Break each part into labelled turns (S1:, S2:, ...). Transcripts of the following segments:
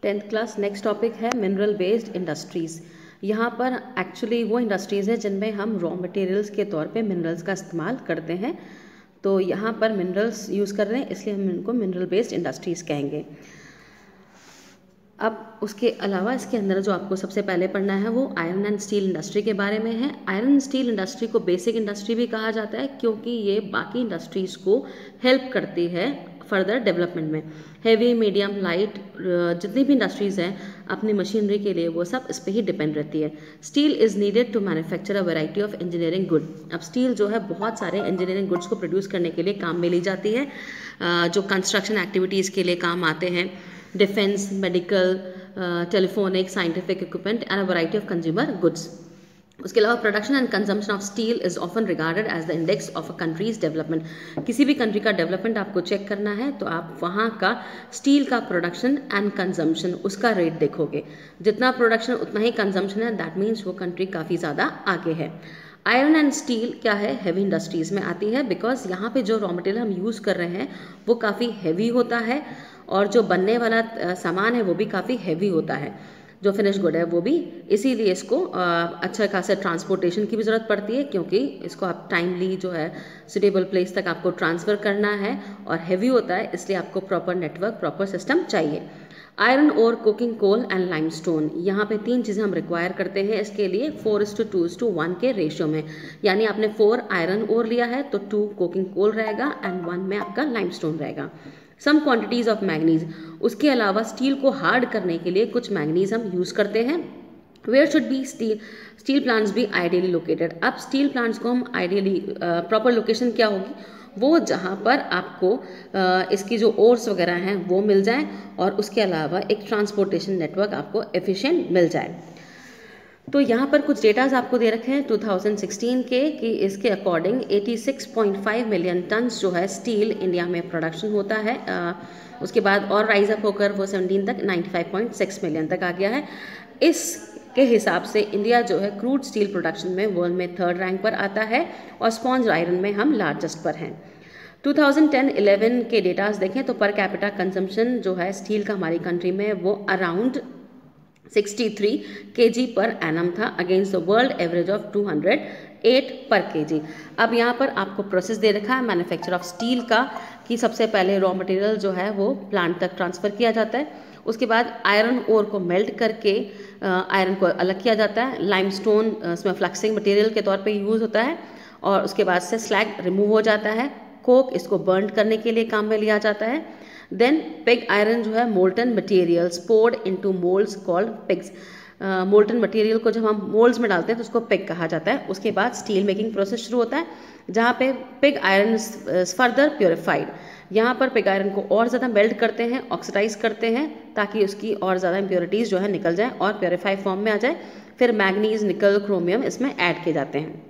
S1: 10th class next topic है mineral based industries. यहाँ पर एक्चुअली वो इंडस्ट्रीज़ है जिनमें हम रॉ मटेरियल्स के तौर पे मिनरल्स का इस्तेमाल करते हैं। तो यहाँ पर मिनरल्स यूज़ कर रहे हैं इसलिए हम इनको मिनरल बेस्ड इंडस्ट्रीज़ कहेंगे। अब उसके अलावा इसके अंदर जो आपको सबसे पहले पढ़ना है वो आयरन एंड स्टील इंडस्ट्री के बारे में है। आयरन स्टील इंडस्ट्री को बेसिक इंडस्ट्री भी कहा जाता है क्योंकि ये बाकी इंडस्ट्रीज़ को हेल्प करती है फर्दर डेवलपमेंट में। हेवी, मीडियम, लाइट जितनी भी इंडस्ट्रीज़ हैं अपनी मशीनरी के लिए वो सब इस पर ही डिपेंड रहती है। Steel is needed to manufacture a variety of engineering good. अब स्टील जो है बहुत सारे इंजीनियरिंग गुड्स को प्रोड्यूस करने के लिए काम में ली जाती है, जो कंस्ट्रक्शन एक्टिविटीज़ के लिए काम आते हैं, defence, medical, telephonic, scientific equipment and a variety of consumer goods. उसके अलावा production and consumption of steel is often regarded as the index of a country's development. किसी भी कंट्री का डेवलपमेंट आपको चेक करना है तो आप वहाँ का स्टील का प्रोडक्शन एंड कंजम्पशन उसका रेट देखोगे। जितना प्रोडक्शन उतना ही कंजम्पशन है, दैट मीन्स वो कंट्री काफ़ी ज़्यादा आगे है। आयरन एंड स्टील क्या है, हैवी इंडस्ट्रीज़ में आती है बिकॉज यहाँ पे जो रॉ मटेरियल हम यूज़ कर रहे हैं वो काफ़ी हैवी होता है और जो बनने वाला सामान है वो भी काफ़ी हैवी होता है, जो फिनिश गुड है वो भी। इसीलिए इसको अच्छा खासा ट्रांसपोर्टेशन की भी ज़रूरत पड़ती है क्योंकि इसको आप टाइमली जो है सुटेबल प्लेस तक आपको ट्रांसफ़र करना है और हैवी होता है, इसलिए आपको प्रॉपर नेटवर्क, प्रॉपर सिस्टम चाहिए। आयरन और कोकिंग कोल एंड लाइमस्टोन, यहाँ पे 3 चीज़ें हम रिक्वायर करते हैं इसके लिए 4:2:1 के रेशियो में। यानी आपने 4 आयरन ओर लिया है तो 2 कोकिंग कोल रहेगा एंड 1 में आपका लाइमस्टोन रहेगा। सम क्वांटिटीज़ ऑफ मैग्नीज, उसके अलावा स्टील को हार्ड करने के लिए कुछ मैग्नीज हम यूज़ करते हैं। Where should be steel plants be ideally located. अब स्टील प्लांट्स को हम आइडियली प्रॉपर लोकेशन क्या होगी, वो जहाँ पर आपको इसकी जो ओर्स वगैरह हैं वो मिल जाएं और उसके अलावा एक ट्रांसपोर्टेशन नेटवर्क आपको एफिशिएंट मिल जाए। तो यहाँ पर कुछ डेटाज आपको दे रखे हैं 2016 के कि इसके अकॉर्डिंग 86.5 मिलियन टन्स जो है स्टील इंडिया में प्रोडक्शन होता है। उसके बाद और राइज अप होकर वो 17 तक 95.6 मिलियन तक आ गया है। इसके हिसाब से इंडिया जो है क्रूड स्टील प्रोडक्शन में वर्ल्ड में 3rd रैंक पर आता है और स्पॉन्ज आयरन में हम लार्जेस्ट पर हैं। 2010-11 के डेटाज देखें तो पर कैपिटा कंजम्पशन जो है स्टील का हमारी कंट्री में वो अराउंड 63 kg पर एनम था against the world average of 208 पर kg। अब यहाँ पर आपको प्रोसेस दे रखा है मैन्युफैक्चर ऑफ स्टील का कि सबसे पहले रॉ मटेरियल जो है वो प्लांट तक ट्रांसफ़र किया जाता है, उसके बाद आयरन ओर को मेल्ट करके आयरन को अलग किया जाता है, लाइमस्टोन इसमें फ्लक्सिंग मटेरियल के तौर पे यूज़ होता है और उसके बाद से स्लैग रिमूव हो जाता है, कोक इसको बर्न करने के लिए काम में लिया जाता है। देन पिग आयरन जो है molten materials poured into moulds called pigs. Molten material को जब हम मोल्ड्स में डालते हैं तो उसको पिग कहा जाता है। उसके बाद स्टील मेकिंग प्रोसेस शुरू होता है जहाँ पे पिग आयरन फर्दर प्योरीफाइड। यहाँ पर पिग आयरन को और ज़्यादा मेल्ट करते हैं, ऑक्सीडाइज करते हैं ताकि उसकी और ज़्यादा इम्प्योरिटीज़ जो है निकल जाए और प्योरीफाई फॉर्म में आ जाए। फिर मैग्नीज, निकल, क्रोमियम इसमें ऐड किए जाते हैं।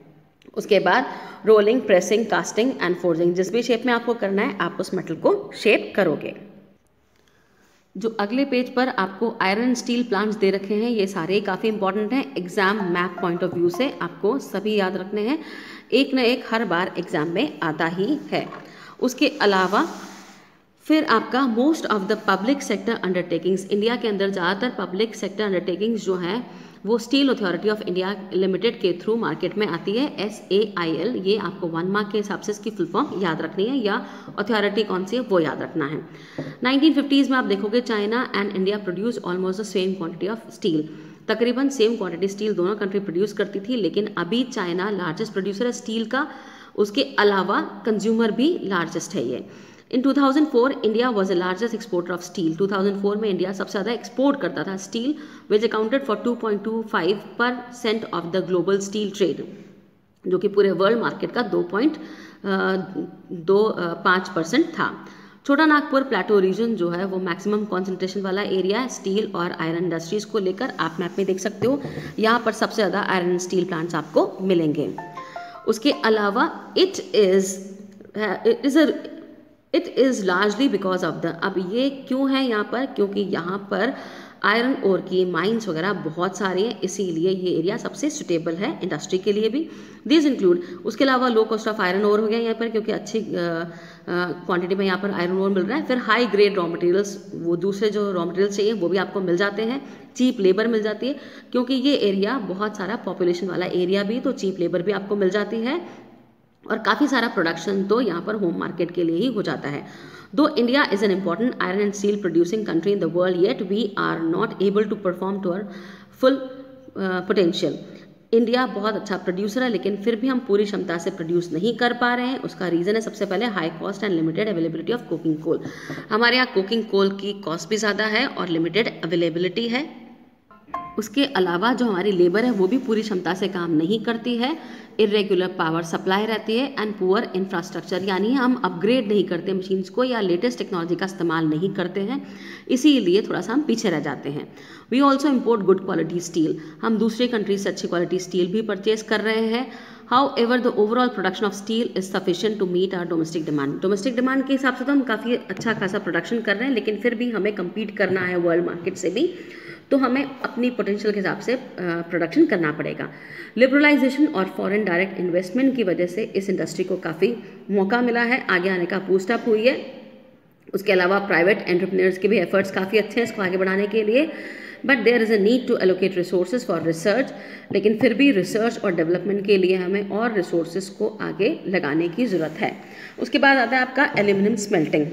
S1: उसके बाद rolling, pressing, casting and forging, जिस भी शेप में आपको करना है आप उस मेटल को शेप करोगे। जो अगले पेज पर आपको आयरन स्टील प्लांट्स दे रखे हैं ये सारे काफ़ी इंपॉर्टेंट हैं। Exam map point of view से आपको सभी याद रखने हैं, एक न एक हर बार एग्जाम में आता ही है। उसके अलावा फिर आपका most of the public sector undertakings, India के अंदर ज़्यादातर पब्लिक सेक्टर अंडरटेकिंग्स जो हैं वो steel authority of India limited के थ्रू मार्केट में आती है, SAIL। ये आपको 1 मार्क के हिसाब से इसकी फुल फॉर्म याद रखनी है या अथॉरिटी कौन सी है वो याद रखना है। 1950s में आप देखोगे China and India produce almost the same quantity of steel. तकरीबन सेम क्वांटिटी स्टील दोनों कंट्री प्रोड्यूस करती थी, लेकिन अभी चाइना लार्जेस्ट प्रोड्यूसर है स्टील का, उसके अलावा कंज्यूमर भी लार्जेस्ट है ये। इन 2004 India was the largest exporter of steel. 2004 में इंडिया सबसे ज़्यादा एक्सपोर्ट करता था steel, which accounted for 2.25% of the global steel trade, जो कि पूरे वर्ल्ड मार्केट का 2.25% था। छोटा नागपुर प्लेटो रीजन जो है वो मैक्सिमम कॉन्सेंट्रेशन वाला एरिया है स्टील और आयरन इंडस्ट्रीज़ को लेकर, आप मैप में देख सकते हो। यहाँ पर सबसे ज़्यादा आयरन स्टील प्लांट्स आपको मिलेंगे। उसके अलावा it is largely because of the, अब ये क्यों है यहाँ पर, क्योंकि यहाँ पर आयरन ओर की माइंस वगैरह बहुत सारी हैं, इसीलिए ये एरिया सबसे सुटेबल है इंडस्ट्री के लिए भी। दिस इंक्लूड, उसके अलावा low cost of iron ore हो गया यहाँ पर क्योंकि अच्छी क्वांटिटी में यहाँ पर आयरन ओर मिल रहा है। फिर हाई ग्रेड रॉ मटेरियल्स, वो दूसरे जो रॉ मटेरियल्स चाहिए वो भी आपको मिल जाते हैं। चीप लेबर मिल जाती है, क्योंकि ये एरिया बहुत सारा पॉपुलेशन वाला एरिया भी, तो चीप लेबर भी आपको मिल जाती है। और काफ़ी सारा प्रोडक्शन तो यहाँ पर होम मार्केट के लिए ही हो जाता है। Though India is an important iron and steel producing country in the world, yet we are not able to perform to our full potential. India बहुत अच्छा प्रोड्यूसर है, लेकिन फिर भी हम पूरी क्षमता से प्रोड्यूस नहीं कर पा रहे हैं। उसका रीज़न है सबसे पहले high cost and limited availability of coking coal. हमारे यहाँ कोकिंग कोल की कॉस्ट भी ज़्यादा है और लिमिटेड अवेलेबिलिटी है। उसके अलावा जो हमारी लेबर है वो भी पूरी क्षमता से काम नहीं करती है, इरेगुलर पावर सप्लाई रहती है एंड पुअर इंफ्रास्ट्रक्चर, यानी हम अपग्रेड नहीं करते मशीन्स को या लेटेस्ट टेक्नोलॉजी का इस्तेमाल नहीं करते हैं, इसीलिए थोड़ा सा हम पीछे रह जाते हैं। We also import good quality steel, हम दूसरे कंट्रीज से अच्छी क्वालिटी स्टील भी परचेज कर रहे हैं। However, the overall production of steel is sufficient to meet our domestic demand. Domestic demand के हिसाब से तो हम काफ़ी अच्छा खासा प्रोडक्शन कर रहे हैं, लेकिन फिर भी हमें compete करना है वर्ल्ड मार्केट से भी, तो हमें अपनी पोटेंशियल के हिसाब से प्रोडक्शन करना पड़ेगा। लिबरलाइजेशन और फॉरेन डायरेक्ट इन्वेस्टमेंट की वजह से इस इंडस्ट्री को काफ़ी मौका मिला है, आगे आने का बूस्ट अप हुई है। उसके अलावा प्राइवेट एंटरप्रेन्योर्स के भी एफर्ट्स काफ़ी अच्छे हैं इसको आगे बढ़ाने के लिए, but there is a need to allocate resources for research. लेकिन फिर भी रिसर्च और डेवलपमेंट के लिए हमें और रिसोर्सेज को आगे लगाने की ज़रूरत है। उसके बाद आता है आपका एल्यूमिनियम स्मेल्टिंग।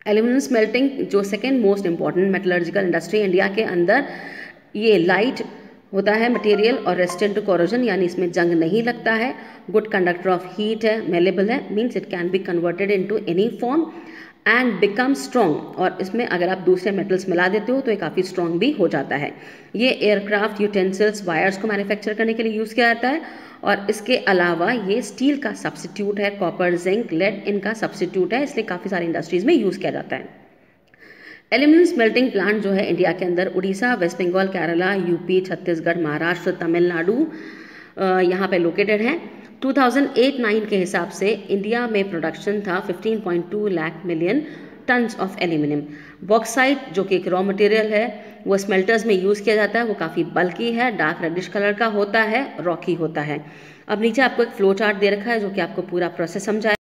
S1: एल्यूमिनियम स्मेल्टिंग जो second most important metallurgical industry India के अंदर, ये लाइट होता है मटेरियल और रेजिस्टेंट टू कोरोजन, यानी इसमें जंग नहीं लगता है, गुड कंडक्टर ऑफ हीट है, मेलेबल है, means it can be converted into any form and become strong. और इसमें अगर आप दूसरे मेटल्स मिला देते हो तो ये काफ़ी स्ट्रॉन्ग भी हो जाता है। ये एयरक्राफ्ट यूटेंसिल्स वायर्स को मैन्युफैक्चर करने के लिए यूज़ किया जाता है, और इसके अलावा ये स्टील का सब्सिट्यूट है, कॉपर, जिंक, लेड इनका सब्सिट्यूट है, इसलिए काफ़ी सारी इंडस्ट्रीज़ में यूज़ किया जाता है। एल्यूमिनियम स्मेल्टिंग प्लांट जो है इंडिया के अंदर उड़ीसा, वेस्ट बंगाल, केरला, यूपी, छत्तीसगढ़, महाराष्ट्र, तमिलनाडु यहाँ पे लोकेटेड है। 2008-9 के हिसाब से इंडिया में प्रोडक्शन था 15.2 lakh million tons of aluminium. Bauxite जो कि एक रॉ मटेरियल है वो स्मेल्टर्स में यूज़ किया जाता है, वो काफ़ी बल्की है, डार्क रेडिश कलर का होता है, रॉकी होता है। अब नीचे आपको एक फ्लो चार्ट दे रखा है जो कि आपको पूरा प्रोसेस समझाए।